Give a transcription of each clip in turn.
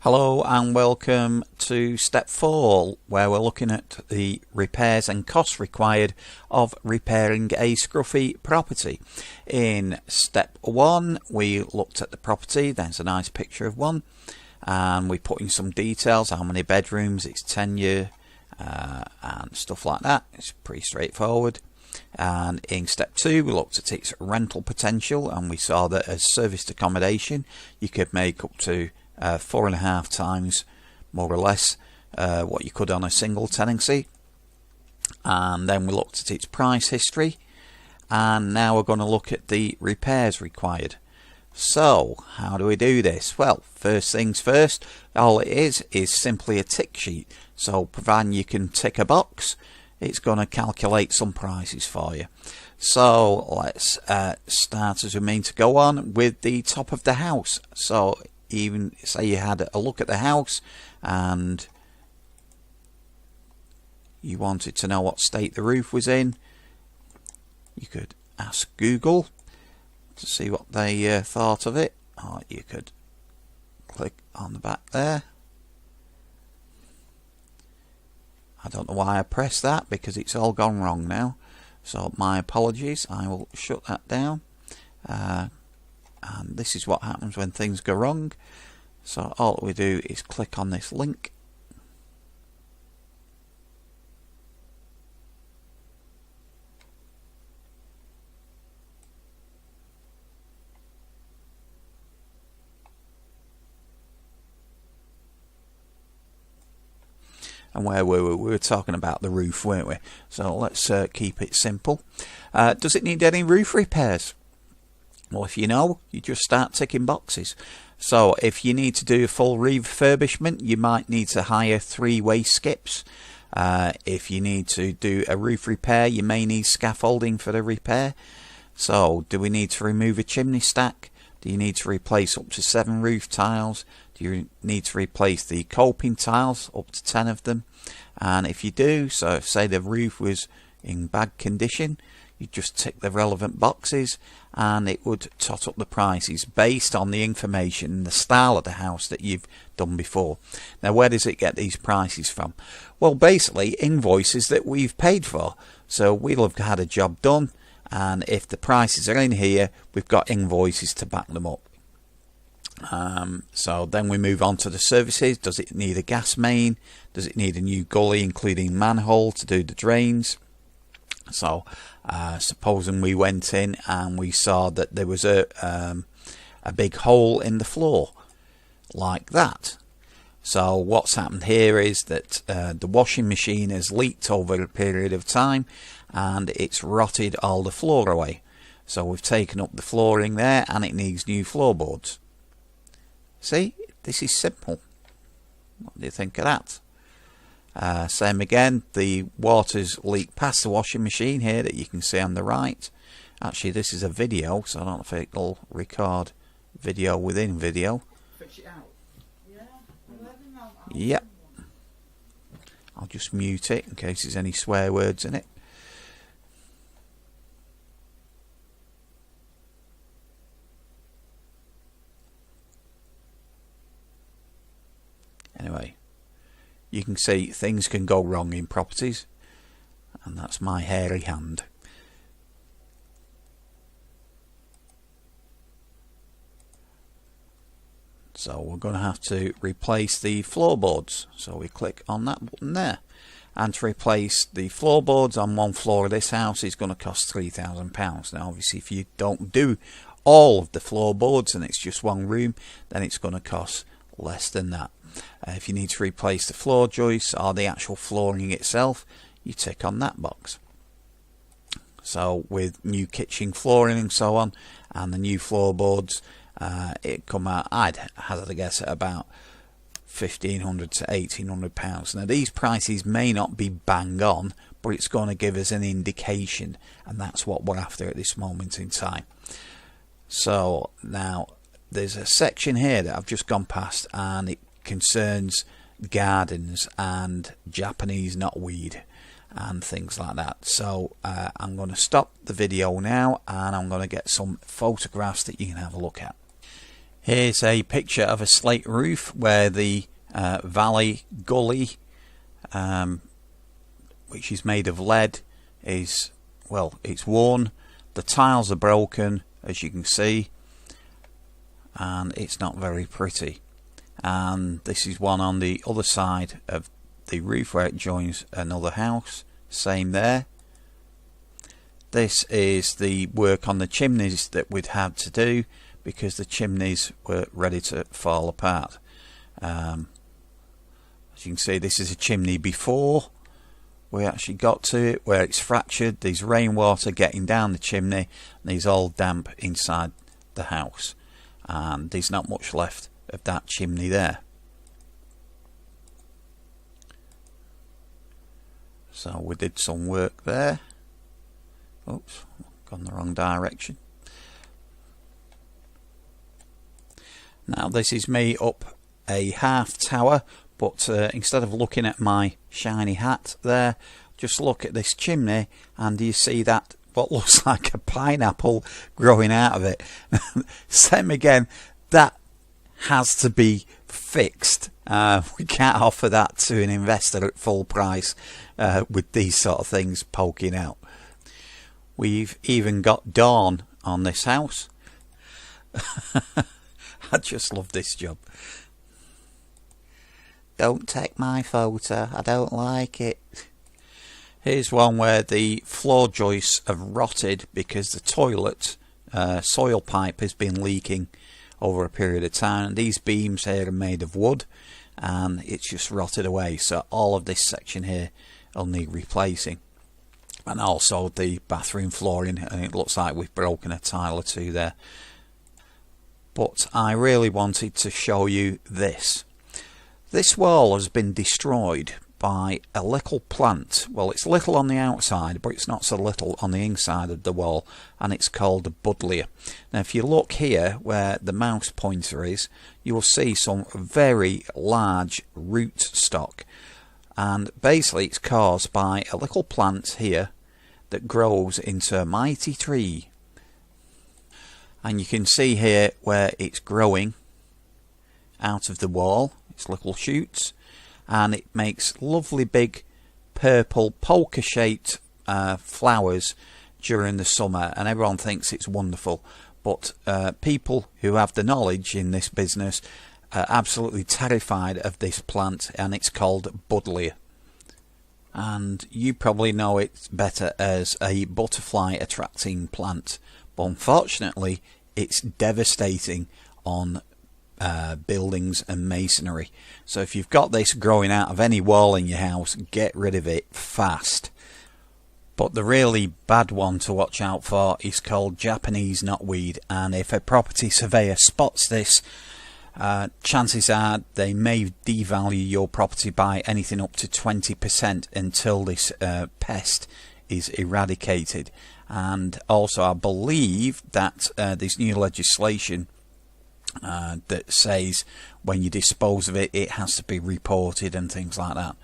Hello and welcome to step 4, where we're looking at the repairs and costs required of repairing a scruffy property. In step 1 we looked at the property. There's a nice picture of one, and we put in some details, how many bedrooms, its tenure and stuff like that. It's pretty straightforward. And in step 2 we looked at its rental potential, and we saw that as serviced accommodation you could make up to 4.5 times more or less what you could on a single tenancy. And then we looked at its price history, and now we're going to look at the repairs required. So how do we do this? Well, first things first, all it is simply a tick sheet. So providing you can tick a box, it's going to calculate some prices for you. So let's start as we mean to go on with the top of the house. So even say you had a look at the house and you wanted to know what state the roof was in, you could ask Google to see what they thought of it, or you could click on the back there. I don't know why I pressed that, because it's all gone wrong now, so my apologies. I will shut that down. And this is what happens when things go wrong. So all we do is click on this link, and where we were talking about the roof, weren't we? So let's keep it simple. Does it need any roof repairs? Well, if you know, you just start ticking boxes. So if you need to do a full refurbishment, you might need to hire 3-way skips. If you need to do a roof repair, you may need scaffolding for the repair. So do we need to remove a chimney stack? Do you need to replace up to 7 roof tiles? Do you need to replace the coping tiles, up to 10 of them? And if you do, so if say the roof was in bad condition, you just tick the relevant boxes and it would tot up the prices based on the information and the style of the house that you've done before. Now, where does it get these prices from? Well, basically invoices that we've paid for. So we'll have had a job done, and if the prices are in here, we've got invoices to back them up. So then we move on to the services. Does it need a gas main? Does it need a new gully including manhole to do the drains? So supposing we went in and we saw that there was a big hole in the floor like that. So what's happened here is that the washing machine has leaked over a period of time and it's rotted all the floor away. So we've taken up the flooring there and it needs new floorboards. See, this is simple. What do you think of that? Same again, the water's leaked past the washing machine here that you can see on the right. Actually, this is a video, so I don't know if it'll record video within video. Fix it out. Yep. I'll just mute it in case there's any swear words in it. Anyway, you can see things can go wrong in properties, and that's my hairy hand. So we're going to have to replace the floorboards. So we click on that button there. And to replace the floorboards on one floor of this house is going to cost £3,000. Now obviously if you don't do all of the floorboards and it's just one room, then it's going to cost less than that. If you need to replace the floor joists or the actual flooring itself, you tick on that box. So with new kitchen flooring and so on, and the new floorboards, it come out, I'd hazard a guess, at about £1,500 to £1,800. Now these prices may not be bang on, but it's going to give us an indication, and that's what we're after at this moment in time. So now there's a section here that I've just gone past, and it concerns gardens and Japanese knotweed and things like that. So I'm going to stop the video now and I'm going to get some photographs that you can have a look at. Here's a picture of a slate roof where the valley gully, which is made of lead, is, well, it's worn. The tiles are broken, as you can see, and it's not very pretty. And this is one on the other side of the roof where it joins another house. Same there. This is the work on the chimneys that we'd had to do, because the chimneys were ready to fall apart. As you can see, this is a chimney before we actually got to it, where it's fractured. There's rainwater getting down the chimney, and there's all damp inside the house, and there's not much left of that chimney there. So we did some work there. Oops, gone the wrong direction. Now this is me up a half tower, but instead of looking at my shiny hat there, just look at this chimney, and you see that what looks like a pineapple growing out of it. Same again, that has to be fixed. We can't offer that to an investor at full price with these sort of things poking out. We've even got dawn on this house. I just love this job. Don't take my photo, I don't like it. Here's one where the floor joists have rotted because the toilet soil pipe has been leaking over a period of time. These beams here are made of wood, and it's just rotted away, so all of this section here will need replacing. And also the bathroom flooring, and it looks like we've broken a tile or two there. But I really wanted to show you this. This wall has been destroyed by a little plant. Well, it's little on the outside, but it's not so little on the inside of the wall, and it's called a buddleia. Now if you look here where the mouse pointer is, you will see some very large root stock, and basically it's caused by a little plant here that grows into a mighty tree. And you can see here where it's growing out of the wall, its little shoots, and it makes lovely big purple polka shaped flowers during the summer, and everyone thinks it's wonderful, but people who have the knowledge in this business are absolutely terrified of this plant, and it's called buddleia. And you probably know it better as a butterfly attracting plant, but unfortunately it's devastating on buildings and masonry. So if you've got this growing out of any wall in your house, get rid of it fast. But the really bad one to watch out for is called Japanese knotweed, and if a property surveyor spots this, chances are they may devalue your property by anything up to 20% until this pest is eradicated. And also I believe that there's new legislation that says when you dispose of it, it has to be reported and things like that.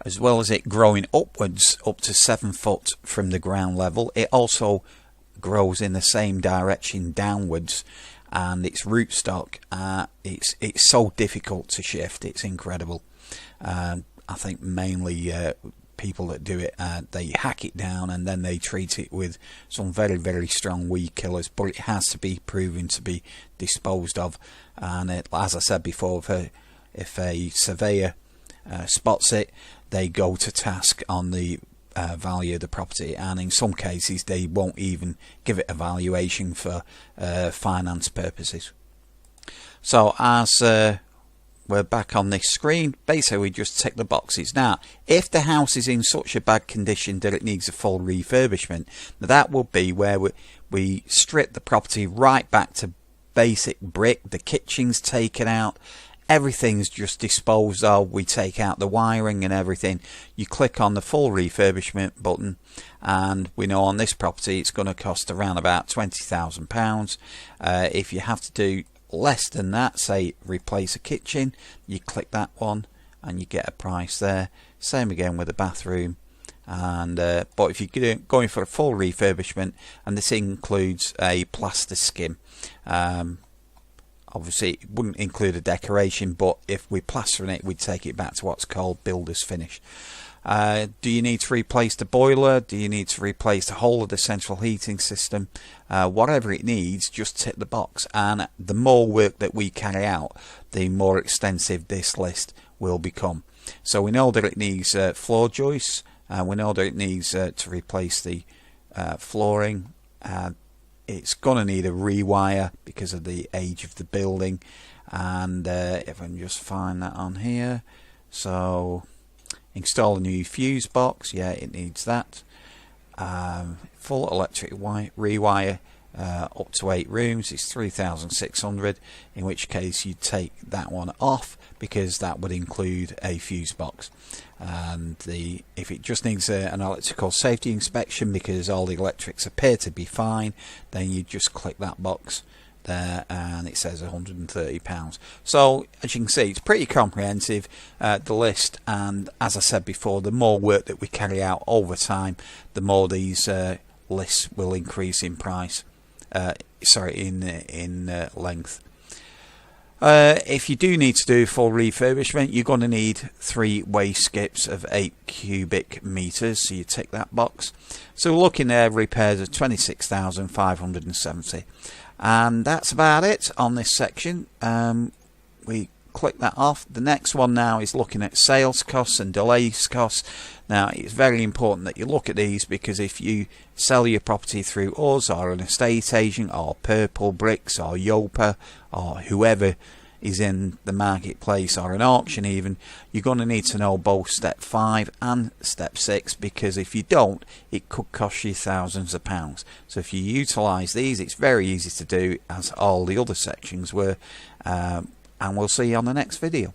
As well as it growing upwards up to 7 foot from the ground level, it also grows in the same direction downwards, and its rootstock, it's so difficult to shift, it's incredible. I think mainly people that do it, they hack it down and then they treat it with some very, very strong weed killers, but it has to be proven to be disposed of. And as I said before, if a surveyor spots it, they go to task on the value of the property, and in some cases they won't even give it a valuation for finance purposes. So as we're back on this screen, basically we just tick the boxes. Now if the house is in such a bad condition that it needs a full refurbishment, that will be where we strip the property right back to basic brick. The kitchen's taken out, everything's just disposed of, we take out the wiring and everything. You click on the full refurbishment button, and we know on this property it's going to cost around about £20,000. If you have to do less than that, say replace a kitchen, you click that one and you get a price there. Same again with the bathroom. And but if you're going for a full refurbishment, and this includes a plaster skim, Obviously it wouldn't include a decoration, but if we're plastering it, we'd take it back to what's called builder's finish. Do you need to replace the boiler? Do you need to replace the whole of the central heating system? Whatever it needs, just tick the box. And the more work that we carry out, the more extensive this list will become. So we know that it needs floor joists. We know that it needs to replace the flooring. It's going to need a rewire because of the age of the building. And if I can just find that on here. So install a new fuse box. Yeah, it needs that. Full electric rewire up to 8 rooms. It's 3,600. In which case you take that one off, because that would include a fuse box. And if it just needs an electrical safety inspection because all the electrics appear to be fine, then you just click that box there and it says £130. So as you can see, it's pretty comprehensive, the list, and as I said before, the more work that we carry out over time, the more these lists will increase in price, in length. If you do need to do full refurbishment, you're going to need 3 waste skips of 8 cubic meters, so you tick that box. So we're looking at repairs of 26,570. And that's about it on this section. We click that off. The next one now is looking at sales costs and delays costs. Now it's very important that you look at these, because if you sell your property through us or an estate agent or Purple Bricks or Yopa or whoever is in the marketplace or an auction even, you're going to need to know both step 5 and step 6, because if you don't, it could cost you thousands of pounds. So if you utilise these, it's very easy to do, as all the other sections were, and we'll see you on the next video.